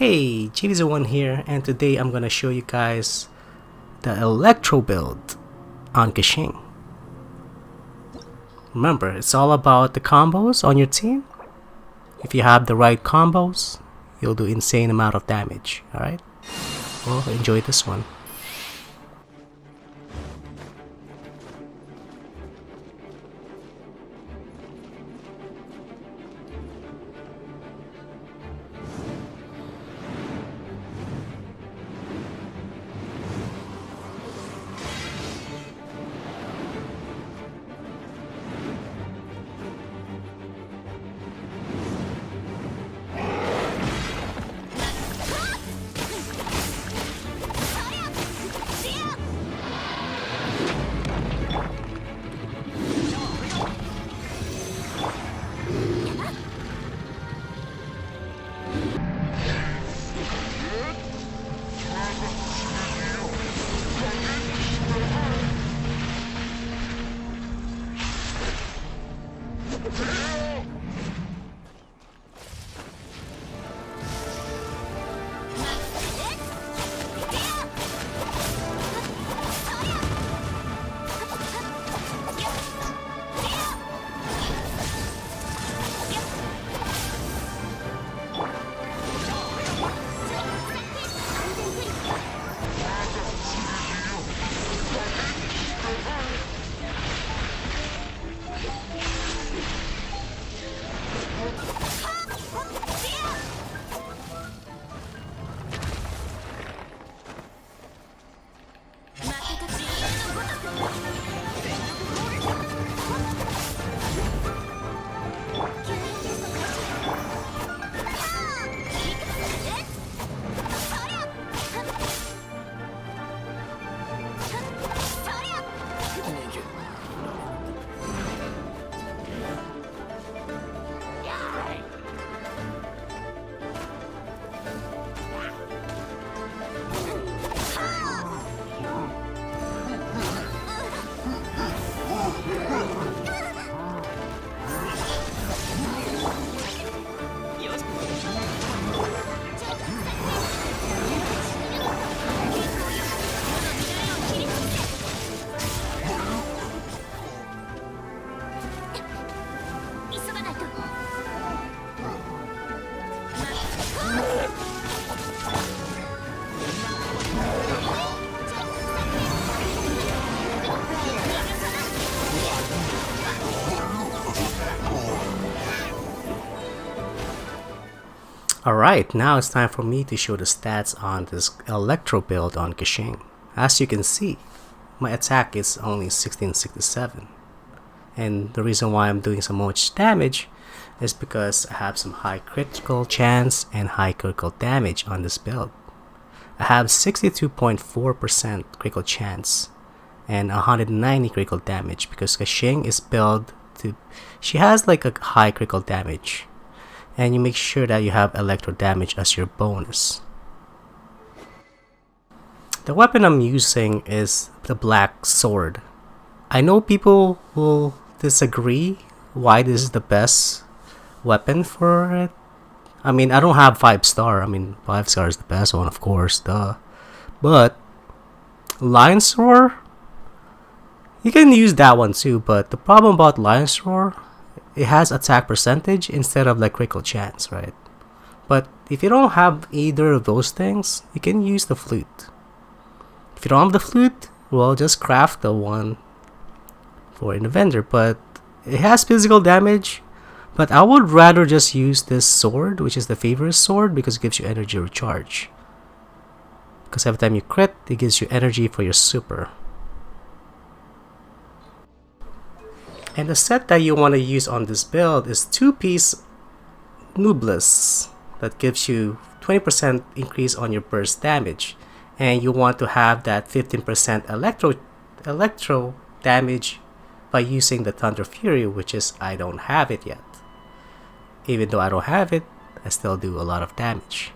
Hey, JDZ1 here, and today I'm gonna show you guys the Electro build on Keqing. Remember, it's all about the combos on your team. If you have the right combos, you'll do insane amount of damage, alright? Well, enjoy this one. Alright, now it's time for me to show the stats on this Electro build on Keqing. As you can see, my attack is only 1667. And the reason why I'm doing so much damage is because I have some high critical chance and high critical damage on this build. I have 62.4% critical chance and 190 critical damage because Keqing is built to... she has like a high critical damage. And you make sure that you have electro damage as your bonus. The weapon I'm using is the black sword. I know people will disagree why this is the best weapon for it. I mean, I don't have 5-star. I mean, 5-star is the best one, of course, duh. But Lion's Roar, you can use that one too, but the problem about Lion's Roar, it has attack percentage instead of like critical chance, right? But if you don't have either of those things, you can use the flute. If you don't have the flute, well, just craft the one for in the vendor. But it has physical damage, but I would rather just use this sword, which is the favorite sword, because it gives you energy recharge. Because every time you crit, it gives you energy for your super. And the set that you want to use on this build is 2-piece Noblesse that gives you 20% increase on your burst damage. And you want to have that 15% electro damage by using the Thunder Fury, which is I don't have it yet. Even though I don't have it, I still do a lot of damage.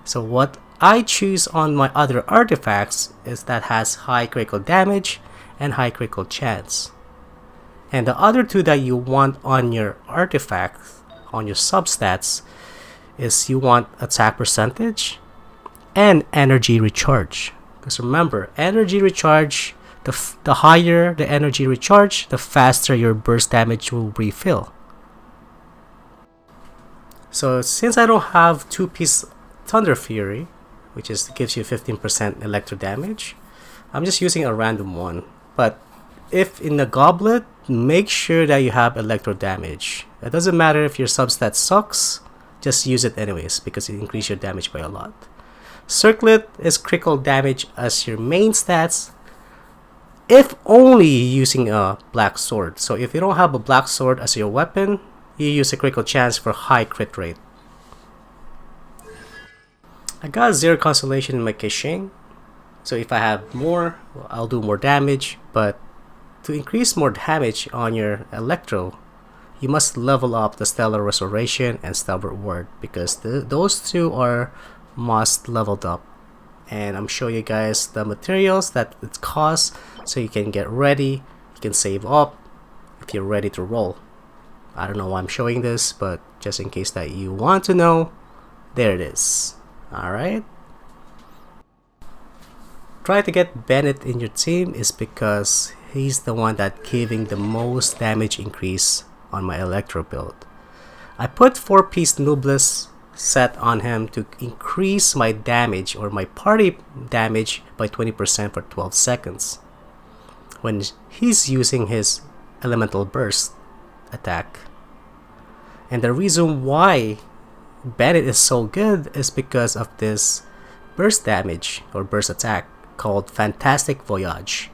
So what I choose on my other artifacts is that has high critical damage and high critical chance. And the other two that you want on your artifacts, on your substats, is you want attack percentage and energy recharge. Because remember, energy recharge, the higher the energy recharge, the faster your burst damage will refill. So since I don't have 2-piece Thunder Fury, which gives you 15% electro damage, I'm just using a random one. But if in the goblet, make sure that you have electro damage. It doesn't matter if your substat sucks, just use it anyways because it increases your damage by a lot. Circlet is critical damage as your main stats, if only using a black sword. So if you don't have a black sword as your weapon, you use a critical chance for high crit rate. I got 0 constellation in my Keqing, so if I have more, I'll do more damage. But to increase more damage on your Electro, you must level up the Stellar Restoration and Stalwart Ward, because those two are must leveled up. And I'm showing you guys the materials that it costs, so you can get ready, you can save up if you're ready to roll. I don't know why I'm showing this, but just in case that you want to know, there it is. Alright. Try to get Bennett in your team is because he's the one that giving the most damage increase on my Electro build. I put 4-piece Noblesse set on him to increase my damage or my party damage by 20% for 12 seconds when he's using his elemental burst attack. And the reason why Bennett is so good is because of this burst damage or burst attack called Fantastic Voyage.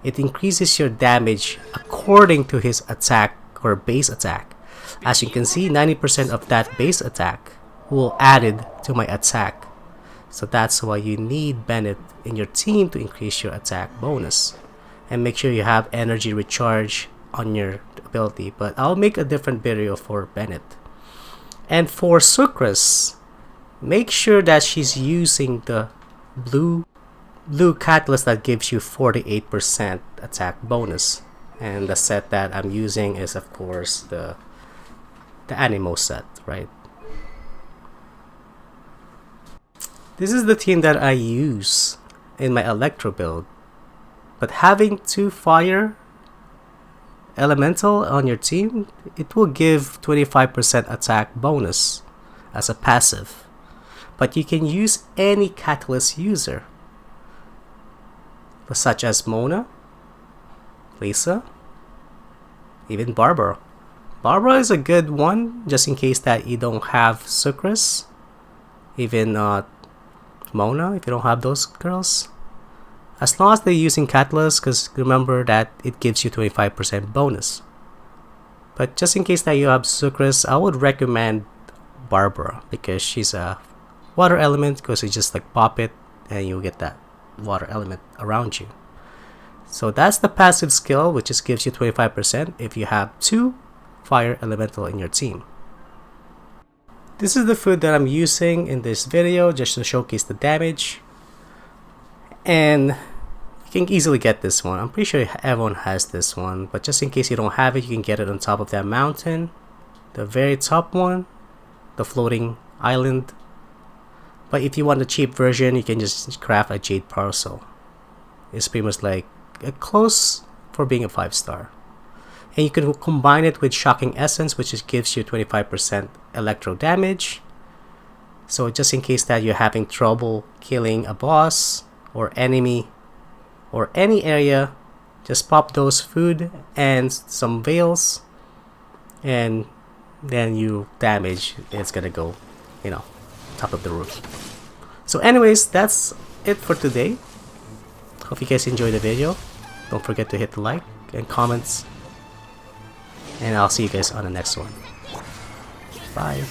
It increases your damage according to his attack or base attack. As you can see, 90% of that base attack will added to my attack. So that's why you need Bennett in your team to increase your attack bonus. And make sure you have energy recharge on your ability. But I'll make a different video for Bennett. And for Sucrus, make sure that she's using the blue catalyst that gives you 48% attack bonus. And the set that I'm using is of course the Animo set, right? This is the team that I use in my Electro build. But having 2 fire elemental on your team, it will give 25% attack bonus as a passive. But you can use any catalyst user, such as Mona, Lisa, even Barbara. Barbara is a good one just in case that you don't have Sucrus. Even Mona, if you don't have those girls. As long as they're using Catalyst, because remember that it gives you 25% bonus. But just in case that you have Sucrus, I would recommend Barbara because she's a water element, because you just like pop it and you get that water element around you. So that's the passive skill, which just gives you 25% if you have 2 fire elemental in your team. This is the food that I'm using in this video just to showcase the damage. And you can easily get this one. I'm pretty sure everyone has this one, but just in case you don't have it, you can get it on top of that mountain, the very top one, the floating island. But if you want the cheap version, you can just craft a jade parcel. It's pretty much like a close for being a 5-star. And you can combine it with Shocking Essence, which just gives you 25% electro damage. So just in case that you're having trouble killing a boss or enemy or any area, just pop those food and some veils, and then you damage, it's gonna go, you know, top of the roof. So anyways, that's it for today. Hope you guys enjoyed the video. Don't forget to hit the like and comments, and I'll see you guys on the next one. Bye.